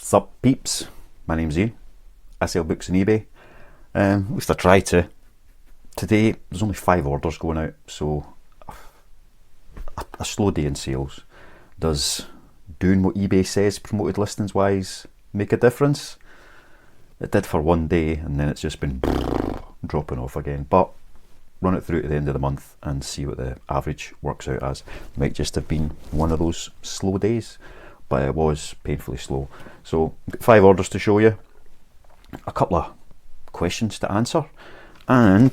Sup peeps, my name's Ian. I sell books on eBay, at least I try to. Today there's only 5 orders going out, so a slow day in sales. Does doing what eBay says promoted listings wise make a difference? It did for one day and then it's just been dropping off again, but run it through to the end of the month and see what the average works out as. Might just have been one of those slow days, but it was painfully slow. So 5 orders to show you, a couple of questions to answer, and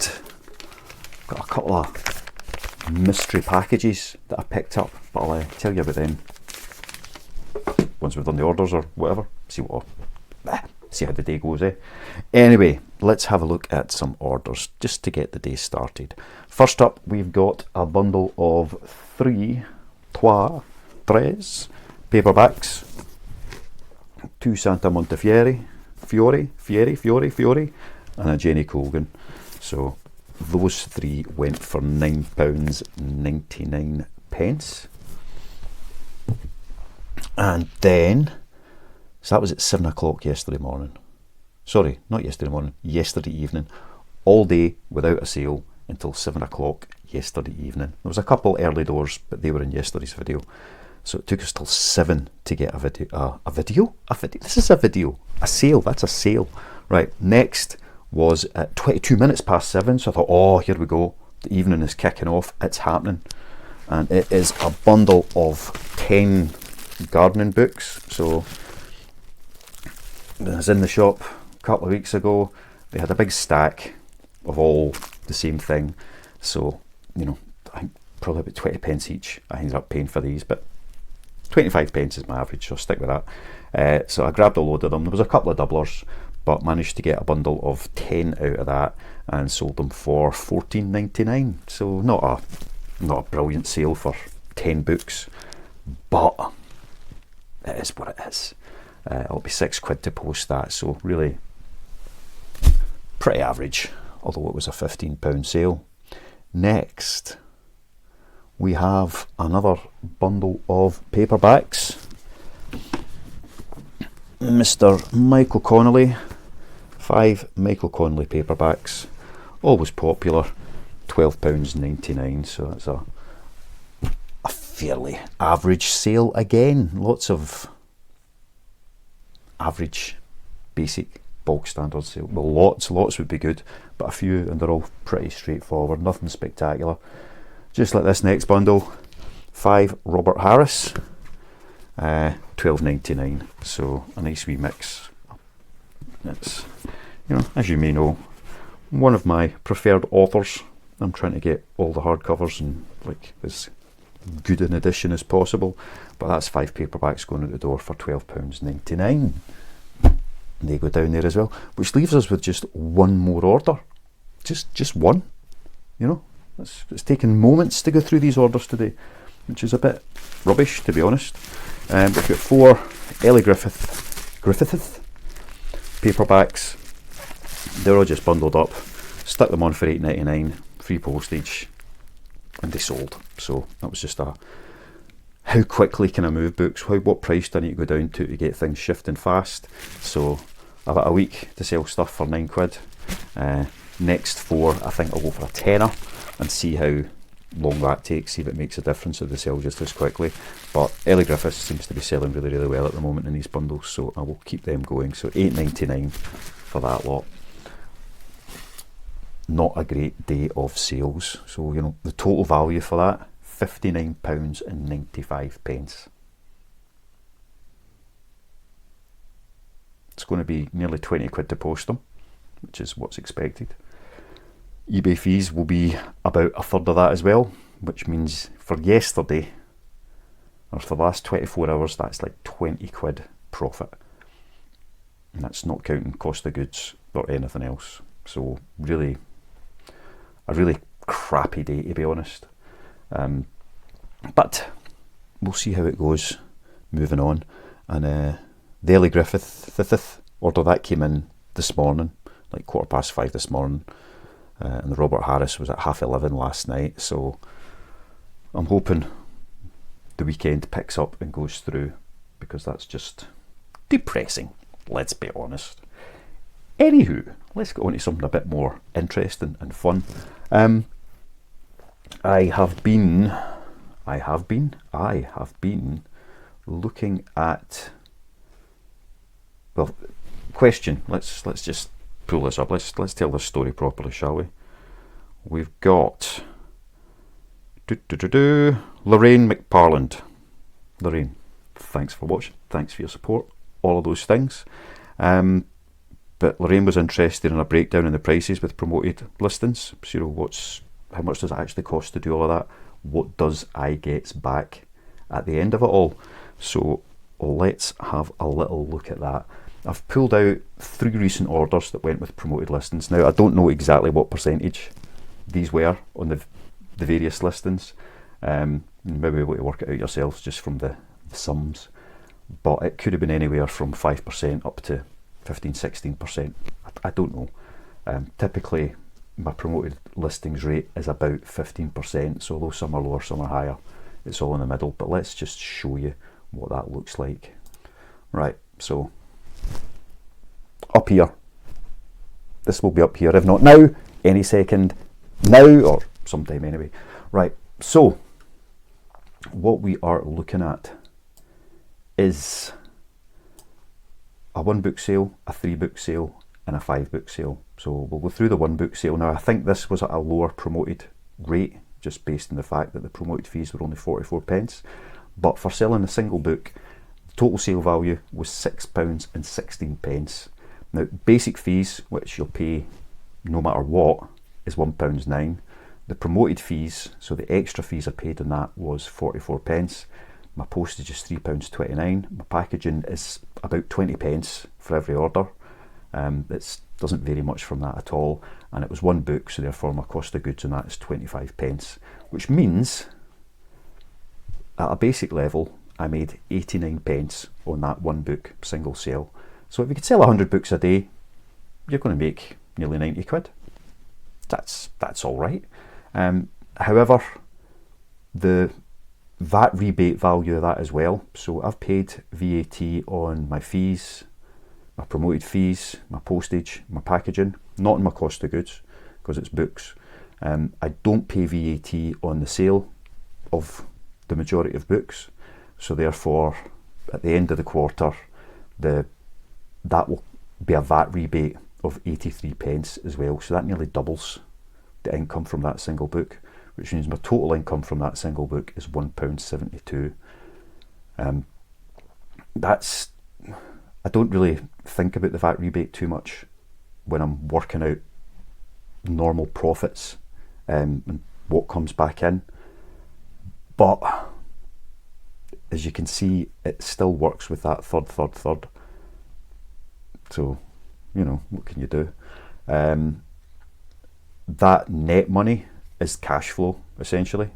got a couple of mystery packages that I picked up, but I'll tell you about them once we've done the orders or whatever. See how the day goes, eh? Anyway, let's have a look at some orders just to get the day started. First up, we've got a bundle of 3 paperbacks, 2 Santa Montefiore, Fiore, and a Jenny Colgan. So those 3 went for £9.99. And then, so that was at 7 o'clock yesterday morning. Sorry, not yesterday morning, yesterday evening. All day without a sale until 7 o'clock yesterday evening. There was a couple early doors, but they were in yesterday's video. So it took us till 7 to get a video. This is a video. A sale, that's a sale. Right, next was at 22 minutes past 7. So I thought, oh, here we go. The evening is kicking off. It's happening. And it is a bundle of 10 gardening books. So I was in the shop a couple of weeks ago. They had a big stack of all the same thing. So, you know, I think probably about 20 pence each I ended up paying for these, but 25 pence is my average, so I'll stick with that. So I grabbed a load of them. There was a couple of doublers, but managed to get a bundle of 10 out of that and sold them for £14.99. So not a brilliant sale for 10 books, but it is what it is. It'll be £6 to post that, so really pretty average, although it was a £15 sale. Next, we have another bundle of paperbacks. Mr. Michael Connolly, 5 Michael Connolly paperbacks, always popular, £12.99. So that's a fairly average sale again. Lots of average, basic, bog standard sale. Well, lots would be good, but a few, and they're all pretty straightforward, nothing spectacular. Just like this next bundle, 5 Robert Harris, £12.99. So a nice wee mix. It's, you know, as you may know, one of my preferred authors. I'm trying to get all the hardcovers and like as good an edition as possible, but that's 5 paperbacks going out the door for £12.99. They go down there as well, which leaves us with just one more order. Just one, you know. It's taken moments to go through these orders today, which is a bit rubbish, to be honest. We've got 4 Ellie Griffith paperbacks. They're all just bundled up, stuck them on for £8.99, free postage, and they sold. So that was just how quickly can I move books? What price do I need to go down to get things shifting fast? So I've got a week to sell stuff for £9. Next 4, I think I'll go for a tenner and see how long that takes, see if it makes a difference if they sell just as quickly. But Ellie Griffiths seems to be selling really well at the moment in these bundles, so I will keep them going. So £8.99 for that lot. Not a great day of sales. So, you know, the total value for that, £59.95. It's going to be nearly £20 to post them, which is what's expected. eBay fees will be about a third of that as well, which means for yesterday, or for the last 24 hours, that's like £20 profit. And that's not counting cost of goods or anything else. So really, a really crappy day, to be honest. But we'll see how it goes moving on. And the Ellie Griffith order that came in this morning, like 5:15 this morning. And the Robert Harris was at 11:30 last night, so I'm hoping the weekend picks up and goes through, because that's just depressing, let's be honest. Anywho, let's get on to something a bit more interesting and fun. I have been looking at, well, question. Let's just pull this up. Let's tell this story properly, shall we? We've got Lorraine McParland. Lorraine, thanks for watching. Thanks for your support. All of those things. But Lorraine was interested in a breakdown in the prices with promoted listings. So, you know, how much does it actually cost to do all of that? What does I get back at the end of it all? So let's have a little look at that. I've pulled out 3 recent orders that went with promoted listings. Now, I don't know exactly what percentage these were on the various listings. You may be able to work it out yourselves just from the sums, but it could have been anywhere from 5% up to 15-16%. I don't know. Typically my promoted listings rate is about 15%, so although some are lower, some are higher, it's all in the middle. But let's just show you what that looks like. Right, so up here, this will be up here, if not now, any second now, or sometime anyway. Right, so what we are looking at is a 1 book sale, a 3 book sale, and a 5 book sale. So we'll go through the 1 book sale. Now, I think this was at a lower promoted rate, just based on the fact that the promoted fees were only 44p. But for selling a single book, the total sale value was £6.16. Now, basic fees, which you'll pay no matter what, is £1.09. The promoted fees, so the extra fees I paid on that, was 44p. My postage is £3.29. My packaging is about 20p for every order. It doesn't vary much from that at all, and it was 1 book, so therefore my cost of goods on that is 25p, which means at a basic level I made 89p on that 1 book single sale. So if you could sell 100 books a day, you're going to make nearly 90 quid. That's all right. However, the VAT rebate value of that as well. So I've paid VAT on my fees, my promoted fees, my postage, my packaging, not on my cost of goods because it's books. I don't pay VAT on the sale of the majority of books. So therefore, at the end of the quarter, that will be a VAT rebate of 83p as well. So that nearly doubles the income from that single book, which means my total income from that single book is £1.72. I don't really think about the VAT rebate too much when I'm working out normal profits and what comes back in. But as you can see, it still works with that third. So, you know, what can you do? That net money is cash flow, essentially.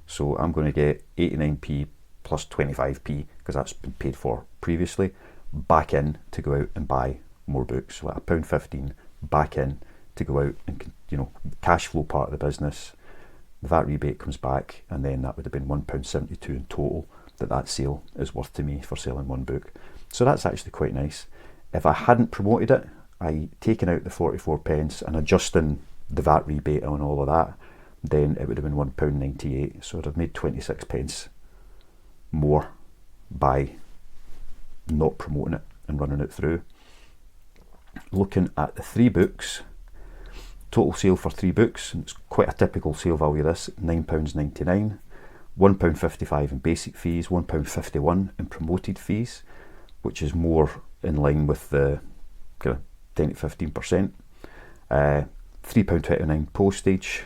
So I'm going to get 89p plus 25p, because that's been paid for previously, back in to go out and buy more books. So at £1.15 back in to go out and, you know, cash flow part of the business. The VAT rebate comes back, and then that would have been £1.72 in total that sale is worth to me for selling 1 book. So that's actually quite nice. If I hadn't promoted it, I taken out the 44p and adjusting the VAT rebate on all of that, then it would have been £1.98. So I'd have made 26p more by not promoting it and running it through. Looking at the 3 books, total sale for 3 books, and it's quite a typical sale value this, £9.99, £1.55 in basic fees, £1.51 in promoted fees, which is more in line with the kind of 10 to 15%, £3.29 postage,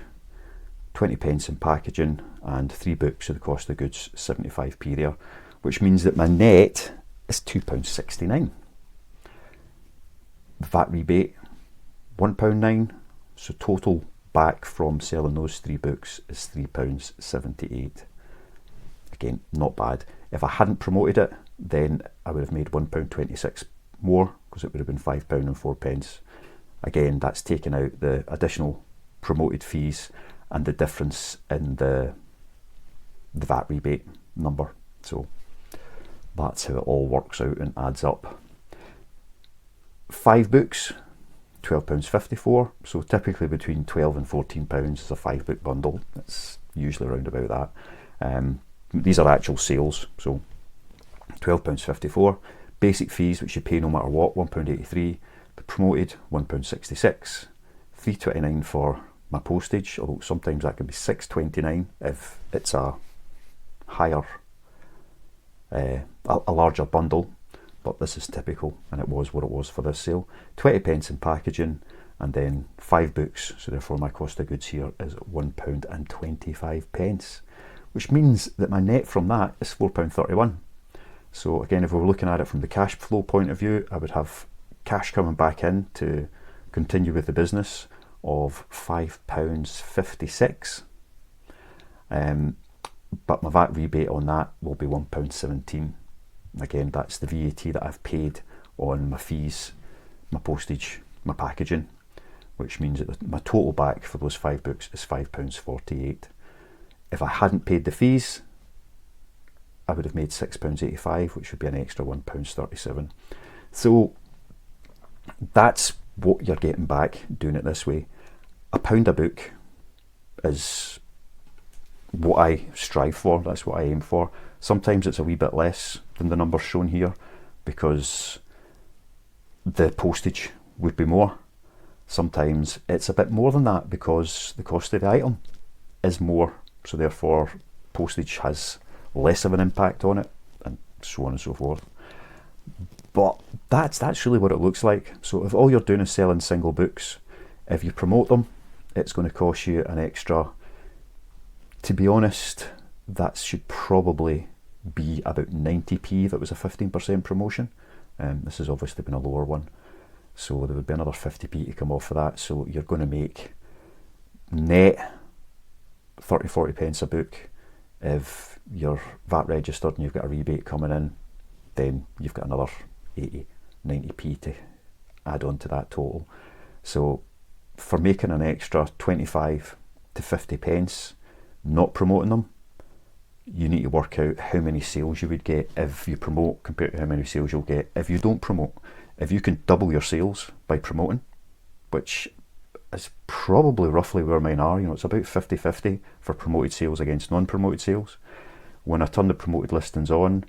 20p in packaging, and 3 books at the cost of goods 75p there, which means that my net is £2.69. VAT rebate £1.09, so total back from selling those 3 books is £3.78. Again, not bad. If I hadn't promoted it, then I would have made £1.26 more, because it would have been £5 and 4p. Again, that's taken out the additional promoted fees and the difference in the VAT rebate number. So that's how it all works out and adds up. 5 books, £12.54, so typically between £12 and £14 is a 5-book bundle. It's usually around about that. These are actual sales, so £12.54. Basic fees, which you pay no matter what, £1.83. The promoted, £1.66. £3.29 for my postage, although sometimes that can be £6.29 if it's a higher, a larger bundle. But this is typical, and it was what it was for this sale. 20p in packaging, and then 5 books, so therefore my cost of goods here is £1.25, which means that my net from that is £4.31. So again, if we were looking at it from the cash flow point of view, I would have cash coming back in to continue with the business of £5.56. But my VAT rebate on that will be £1.17. Again, that's the VAT that I've paid on my fees, my postage, my packaging, which means that my total back for those 5 books is £5.48. If I hadn't paid the fees, I would have made £6.85, which would be an extra £1.37. So that's what you're getting back doing it this way. £1 a book is what I strive for, that's what I aim for. Sometimes it's a wee bit less than the numbers shown here because the postage would be more. Sometimes it's a bit more than that because the cost of the item is more, so therefore postage has less of an impact on it, and so on and so forth. But that's really what it looks like. So if all you're doing is selling single books, if you promote them, it's going to cost you an extra, to be honest, that should probably be about 90p if it was a 15% promotion. This has obviously been a lower one, so there would be another 50p to come off of that. So you're going to make net 30-40p a book. If you're VAT registered and you've got a rebate coming in, then you've got another 80-90p to add on to that total. So for making an extra 25 to 50p, not promoting them, you need to work out how many sales you would get if you promote compared to how many sales you'll get if you don't promote. If you can double your sales by promoting, which is probably roughly where mine are, it's about 50-50 for promoted sales against non-promoted sales. When I turn the promoted listings on,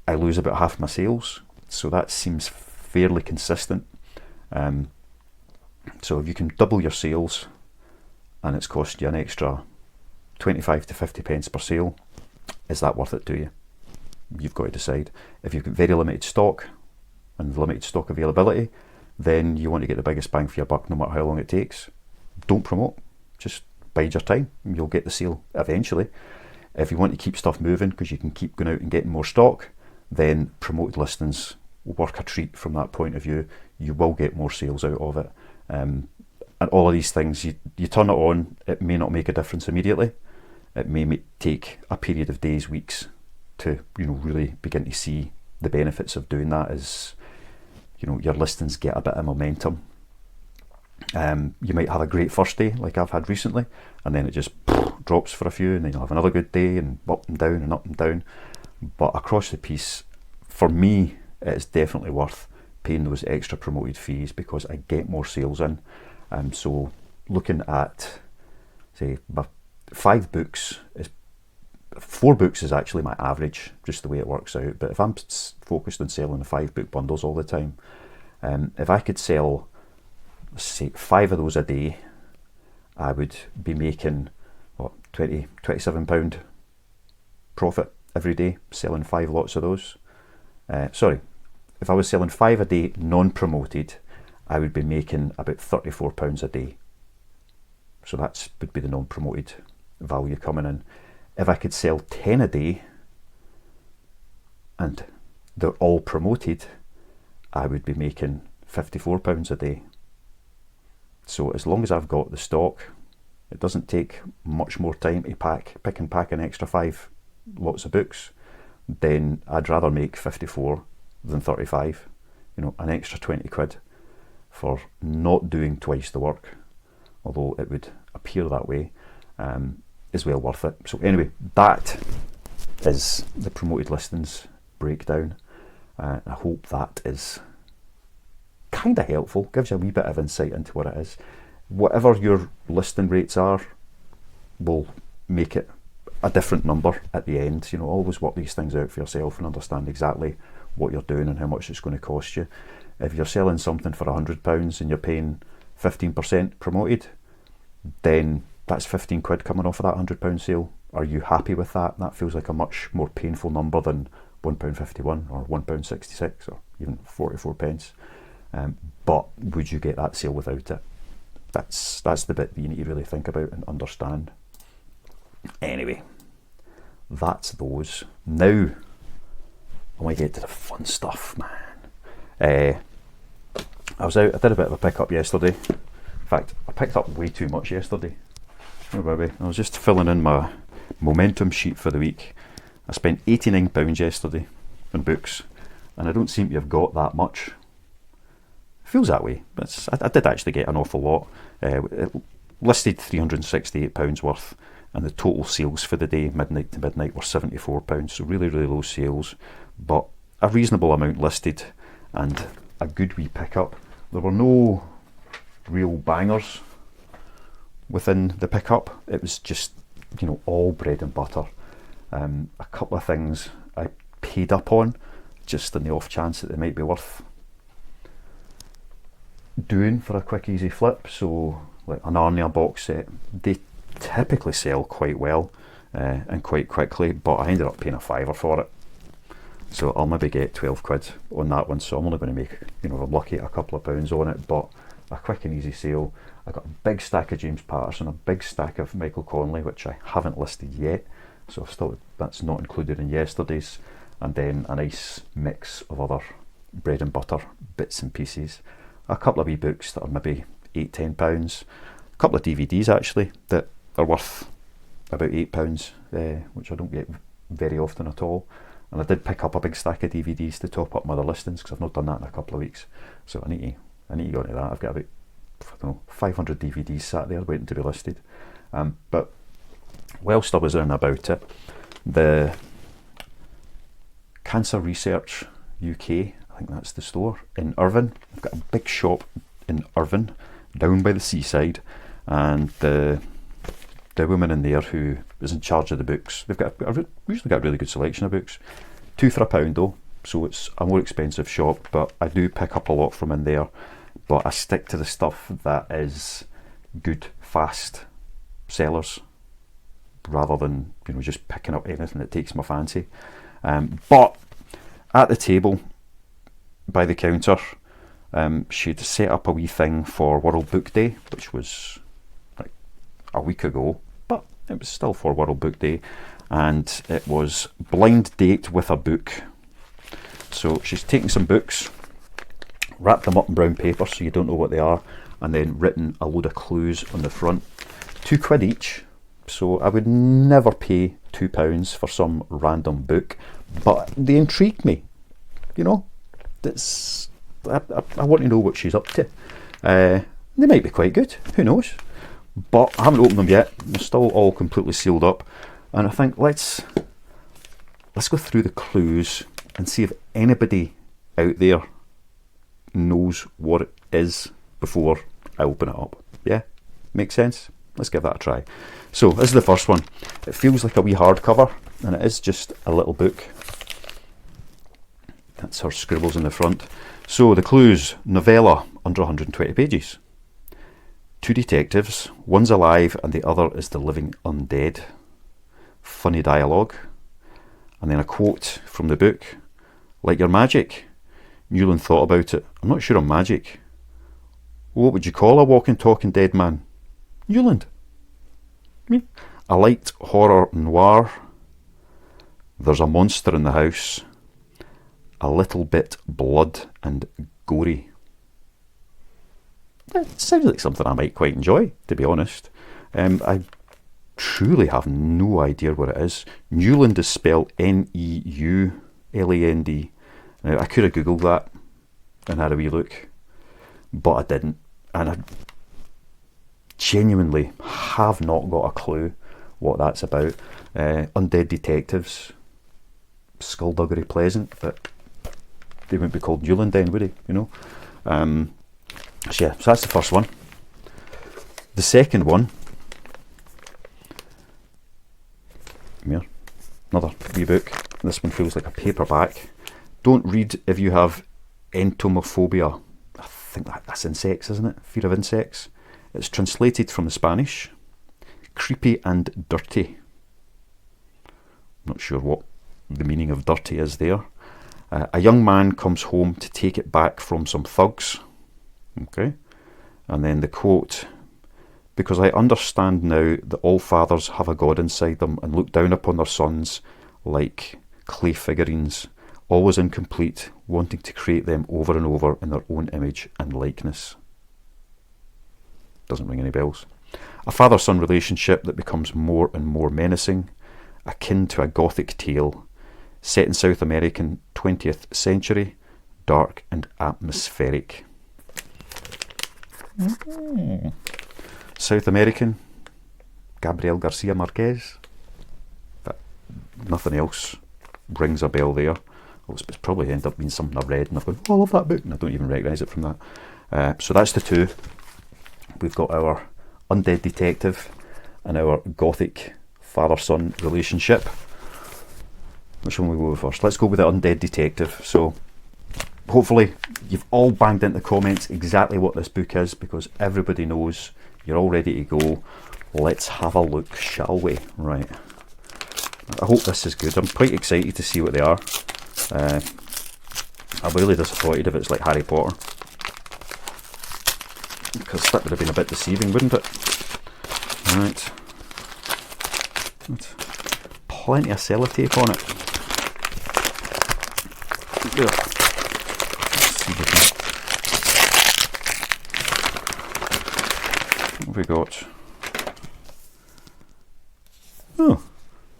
I lose about half my sales, so that seems fairly consistent. So if you can double your sales and it's cost you an extra 25 to 50p per sale, is that worth it to you? You've got to decide. If you've got very limited stock and limited stock availability, then you want to get the biggest bang for your buck no matter how long it takes. Don't promote, just bide your time, you'll get the sale eventually. If you want to keep stuff moving because you can keep going out and getting more stock, then promoted listings will work a treat from that point of view. You will get more sales out of it. And all of these things, you turn it on, it may not make a difference immediately. It may take a period of days, weeks to really begin to see the benefits of doing that as your listings get a bit of momentum. You might have a great first day like I've had recently, and then it just drops for a few, and then you'll have another good day and up and down and up and down. But across the piece, for me, it is definitely worth paying those extra promoted fees because I get more sales in. So looking at, say, 5 books, 4 books is actually my average, just the way it works out. But if I'm focused on selling the 5-book bundles all the time, if I could sell, say, 5 of those a day, I would be making £27 profit every day selling 5 lots of those. Sorry, if I was selling 5 a day non-promoted, I would be making about £34 a day. So that would be the non-promoted value coming in. If I could sell 10 a day and they're all promoted, I would be making £54 a day. So as long as I've got the stock, it doesn't take much more time to pick and pack an extra 5 lots of books, then I'd rather make 54 than 35. An extra 20 quid for not doing twice the work, although it would appear that way, is well worth it. So anyway, that is the promoted listings breakdown. I hope that is kind of helpful, gives you a wee bit of insight into what it is. Whatever your listing rates are will make it a different number at the end. You know, always work these things out for yourself and understand exactly what you're doing and how much it's going to cost you. If you're selling something for £100 and you're paying 15% promoted, then that's 15 quid coming off of that £100 sale. Are you happy with that? That feels like a much more painful number than £1.51 or £1.66 or even 44 pence. But would you get that sale without it? That's the bit that you need to really think about and understand. Anyway, that's those. Now I want to get to the fun stuff, man. I was out, I did a bit of a pickup yesterday. In fact, I picked up way too much yesterday. Oh baby, I was just filling in my momentum sheet for the week. I spent £89 yesterday on books, and I don't seem to have got that much. It feels that way, but I did actually get an awful lot. It listed £368 worth, and the total sales for the day, midnight to midnight, were £74. So really, really low sales, but a reasonable amount listed, and a good wee pickup. There were no real bangers within the pickup. It was just, you know, all bread and butter. A couple of things I paid up on, just in the off chance that they might be worth doing for a quick easy flip. So like an Narnia box set, they typically sell quite well and quite quickly, but I ended up paying a fiver for it. So I'll maybe get 12 quid on that one, so I'm only going to make, you know, I'm lucky, a couple of pounds on it, but a quick and easy sale. I got a big stack of James Patterson, a big stack of Michael Connelly, which I haven't listed yet, so I've still, that's not included in yesterday's, and then a nice mix of other bread and butter bits and pieces. A couple of wee books that are maybe £8-10, a couple of DVDs actually that are worth about £8, which I don't get very often at all. And I did pick up a big stack of DVDs to top up my other listings, because I've not done that in a couple of weeks. So I need to go into that. I've got about, I don't know, 500 DVDs sat there waiting to be listed. But whilst I was in about it, the Cancer Research UK, I think that's the store, in Irvine. I've got a big shop in Irvine, down by the seaside, and the woman in there who is in charge of the books, they've usually got a really good selection of books. 2 for £1 though, so it's a more expensive shop, but I do pick up a lot from in there. But I stick to the stuff that is good, fast sellers, rather than, you know, just picking up anything that takes my fancy. But at the table by the counter, she'd set up a wee thing for World Book Day, which was like a week ago, but it was still for World Book Day, and it was blind date with a book. So she's taken some books, wrapped them up in brown paper so you don't know what they are, and then written a load of clues on the front. £2 each, so I would never pay £2 for some random book, but they intrigued me. You know, I want to know what she's up to. They might be quite good, who knows? But I haven't opened them yet. They're still all completely sealed up, and I think let's go through the clues and see if anybody out there knows what it is before I open it up. Yeah, makes sense? Let's give that a try. So this is the first one. It feels like a wee hardcover, and it is just a little book. That's her scribbles in the front. So the clues: novella under 120 pages. 2 detectives, one's alive and the other is the living undead. Funny dialogue. And then a quote from the book: like your magic. Newland thought about it. I'm not sure on magic. What would you call a walking, talking dead man? Newland. I liked horror noir. There's a monster in the house. A little bit blood and gory. It sounds like something I might quite enjoy, to be honest. I truly have no idea what it is. Newland is spelled Neuland. Now, I could have googled that and had a wee look, but I didn't, and I genuinely have not got a clue what that's about. Undead Detectives, skullduggery pleasant, but they wouldn't be called Newland then, would they? You know. So yeah, so that's the first one. The second one, here, another wee book. This one feels like a paperback. Don't read if you have entomophobia. I think that's insects, isn't it? Fear of insects. It's translated from the Spanish. Creepy and dirty. Not sure what the meaning of dirty is there. A young man comes home to take it back from some thugs. Okay. And then the quote, because I understand now that all fathers have a God inside them and look down upon their sons like clay figurines, always incomplete, wanting to create them over and over in their own image and likeness. Doesn't ring any bells. A father-son relationship that becomes more and more menacing, akin to a gothic tale, set in South American 20th century, dark and atmospheric. South American, Gabriel Garcia Marquez, but nothing else rings a bell there. It's probably ended up being something I've read and I've gone, oh, I love that book, and I don't even recognise it from that. So that's the two. We've got our Undead Detective and our gothic father-son relationship. Which one will we go with first? Let's go with the Undead Detective. So hopefully you've all banged into the comments exactly what this book is, because everybody knows. You're all ready to go. Let's have a look, shall we? Right. I hope this is good. I'm quite excited to see what they are. I'm really disappointed if it's like Harry Potter, because that would have been a bit deceiving, wouldn't it? Right. Plenty of sellotape on it. There. Let's see what have we got? Oh,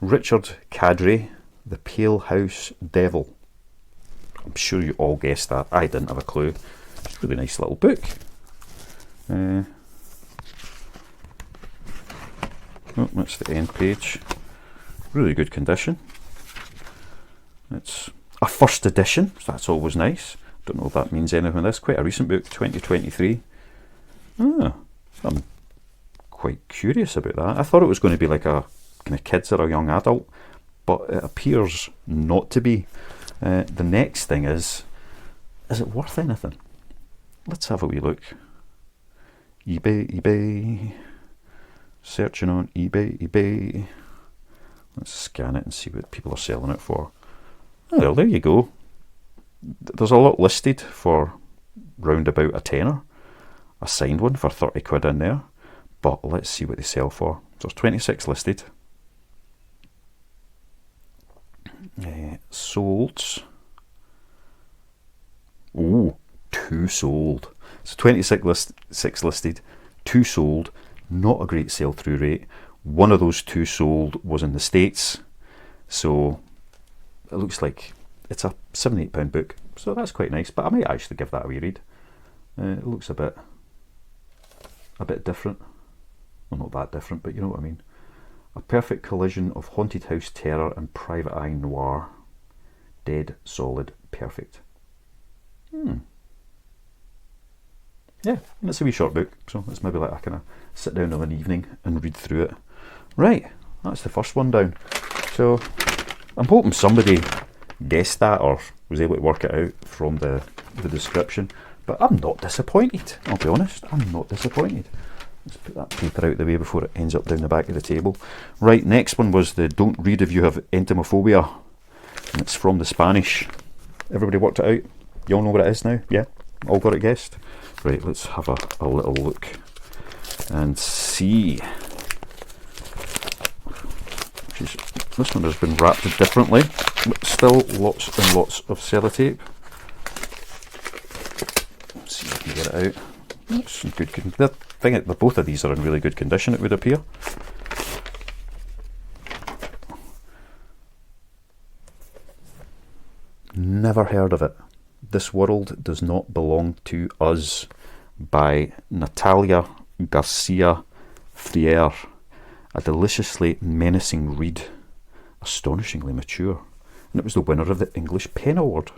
Richard Cadre, The Pale House Devil. I'm sure you all guessed that. I didn't have a clue. It's a really nice little book. Oh, that's the end page. Really good condition. It's a first edition, so that's always nice. Don't know if that means anything. That's quite a recent book, 2023. Ah, I'm quite curious about that. I thought it was going to be like a kind of kids or a young adult, but it appears not to be. The next thing is it worth anything? Let's have a wee look. eBay. Searching on eBay. Let's scan it and see what people are selling it for. Oh, well, there you go. There's a lot listed for round about a tenner. A signed one for 30 quid in there. But let's see what they sell for. So there's 26 listed. Sold. Oh, 2 sold. So 26 listed, 2 sold. Not a great sell through rate. One of those 2 sold was in the States. So it looks like it's a £7-8 book. So that's quite nice. But I might actually give that a wee read. It looks a bit different. Well, not that different, but you know what I mean. A perfect collision of haunted house terror and private eye noir. Dead, solid, perfect. Yeah, and it's a wee short book, so it's maybe like I kind of sit down of an evening and read through it. Right, that's the first one down. So I'm hoping somebody guessed that or was able to work it out from the description. But I'm not disappointed, I'll be honest. I'm not disappointed. Let's put that paper out of the way before it ends up down the back of the table. Right, next one was the Don't Read If You Have Entomophobia. And it's from the Spanish. Everybody worked it out? You all know what it is now? Yeah? All got it guessed? Right, let's have a little look and see. This one has been wrapped differently, but still lots and lots of sellotape. Let's see if I can get it out. That's in good condition. The thing is, both of these are in really good condition, it would appear. Never heard of it. This World Does Not Belong to Us by Natalia Garcia Freire. A deliciously menacing read, astonishingly mature, and it was the winner of the English Pen Award.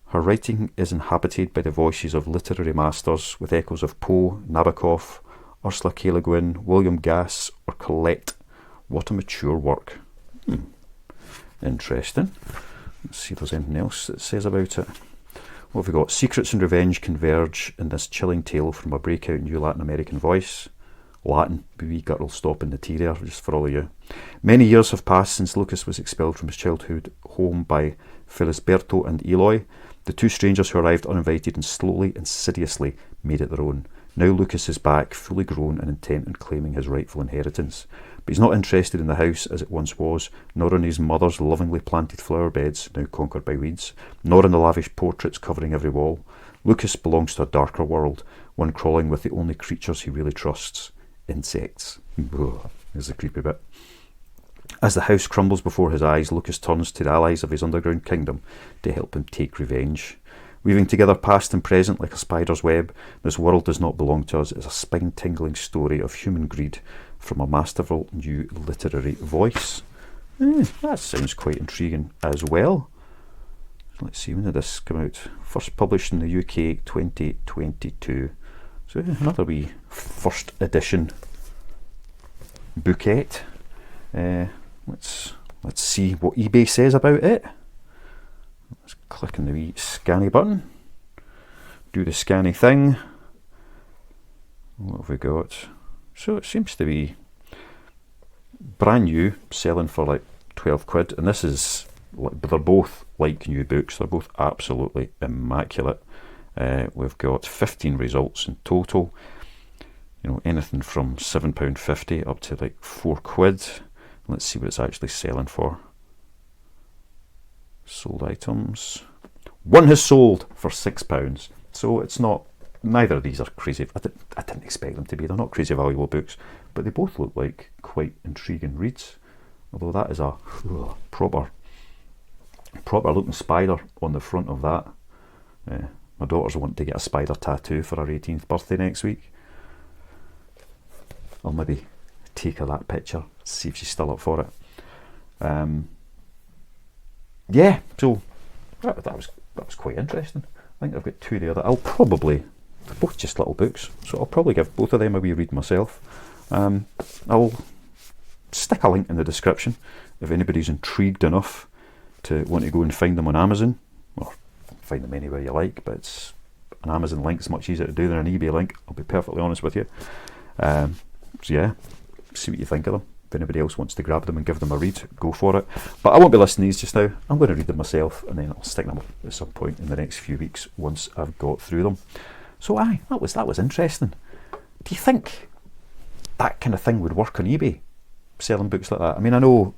Her writing is inhabited by the voices of literary masters with echoes of Poe, Nabokov, Ursula K. Le Guin, William Gass, or Colette. What a mature work. Interesting. Let's see if there's anything else that says about it. What have we got? Secrets and revenge converge in this chilling tale from a breakout new Latin American voice. Latin, wee guttural stop in the tea there, just for all of you. Many years have passed since Lucas was expelled from his childhood home by Felisberto and Eloy, the two strangers who arrived uninvited and slowly, insidiously made it their own. Now Lucas is back, fully grown and intent on claiming his rightful inheritance. But he's not interested in the house as it once was, nor in his mother's lovingly planted flower beds, now conquered by weeds, nor in the lavish portraits covering every wall. Lucas belongs to a darker world, one crawling with the only creatures he really trusts. Insects. There's the creepy bit. As the house crumbles before his eyes, Lucas turns to the allies of his underground kingdom to help him take revenge. Weaving together past and present like a spider's web, this world does not belong to us. It's a spine-tingling story of human greed from a masterful new literary voice. That sounds quite intriguing as well. Let's see, when did this come out? First published in the UK 2022. So another wee first edition booklet. Let's see what eBay says about it. Let's click on the wee scanny button. Do the scanny thing. What have we got? So it seems to be brand new, selling for like 12 quid, and this is, they're both like new books. They're both absolutely immaculate. We've got 15 results in total. You know, anything from £7.50 up to like 4 quid. Let's see what it's actually selling for. Sold items. One has sold for £6. So it's not, neither of these are crazy. I didn't expect them to be. They're not crazy valuable books, but they both look like quite intriguing reads. Although that is a proper looking spider on the front of that. My daughter's wanting to get a spider tattoo for her 18th birthday next week. I'll maybe take her that picture, see if she's still up for it. Yeah, so that was quite interesting. I think I've got two there that I'll probably, they're both just little books, so I'll probably give both of them a wee read myself. I'll stick a link in the description if anybody's intrigued enough to want to go and find them on Amazon, or find them anywhere you like, but it's an Amazon link is much easier to do than an eBay link, I'll be perfectly honest with you. So yeah, see what you think of them. If anybody else wants to grab them and give them a read, go for it. But I won't be listening to these just now. I'm going to read them myself, and then I'll stick them up at some point in the next few weeks once I've got through them. So that was interesting. Do you think that kind of thing would work on eBay, selling books like that? I mean, I know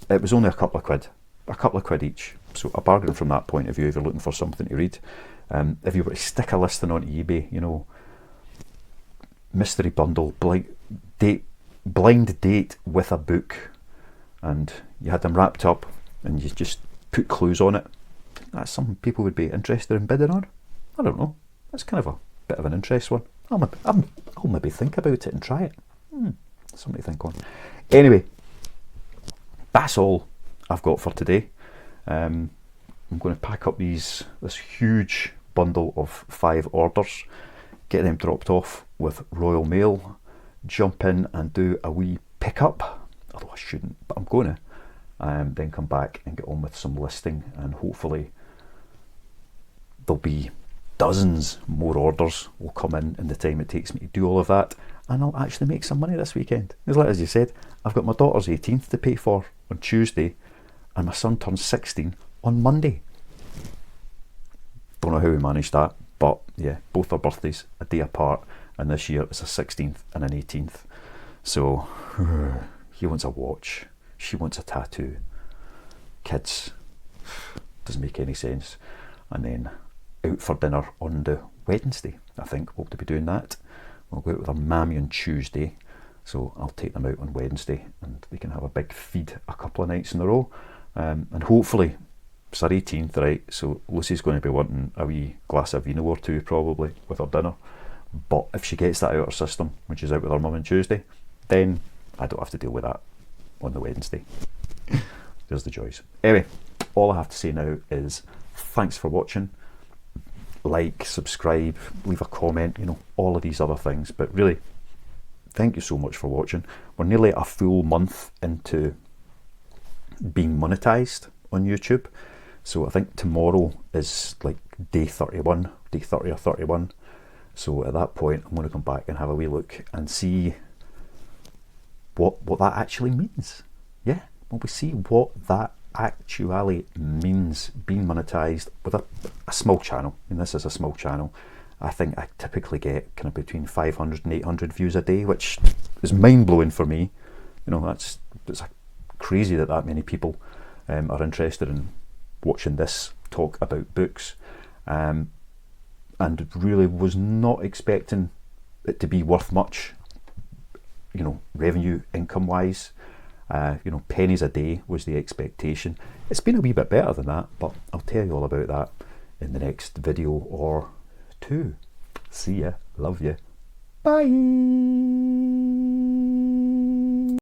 it was only a couple of quid each, so a bargain from that point of view if you're looking for something to read. If you were to stick a listing on eBay, you know, mystery bundle, blind date with a book, and you had them wrapped up and you just put clues on it, that's something people would be interested in bidding on. I don't know, that's kind of a bit of an interest one. I'll maybe think about it and try it. Something to think on. Anyway, that's all I've got for today. I'm going to pack up this huge bundle of 5 orders, get them dropped off with Royal Mail, jump in and do a wee pickup, although I shouldn't, but I'm going to, then come back and get on with some listing, and hopefully there'll be dozens more orders will come in the time it takes me to do all of that, and I'll actually make some money this weekend. As you said, I've got my daughter's 18th to pay for on Tuesday, and my son turns 16 on Monday. Don't know how we managed that, but yeah, both our birthdays a day apart, and this year it's a 16th and an 18th. So he wants a watch, she wants a tattoo. Kids, doesn't make any sense. And then out for dinner on the Wednesday. I think we'll be doing that. We'll go out with our mammy on Tuesday, so I'll take them out on Wednesday and we can have a big feed a couple of nights in a row. And hopefully it's our 18th, right? So Lucy's going to be wanting a wee glass of vino or two probably with her dinner. But if she gets that out of her system when she's out with her mum on Tuesday, then I don't have to deal with that on the Wednesday. There's the joys. Anyway, all I have to say now is thanks for watching. Like, subscribe, leave a comment, you know, all of these other things. But really, thank you so much for watching. We're nearly a full month into being monetized on YouTube. So I think tomorrow is like day 31, day 30 or 31. So at that point, I'm going to come back and have a wee look and see what that actually means. Yeah, well, we see what that actually means, being monetized with a small channel. And this is a small channel. I think I typically get kind of between 500 and 800 views a day, which is mind-blowing for me. You know, it's crazy that many people are interested in watching this talk about books, and really was not expecting it to be worth much, you know, revenue income wise. You know, pennies a day was the expectation. It's been a wee bit better than that, but I'll tell you all about that in the next video or two. See ya, love you, bye.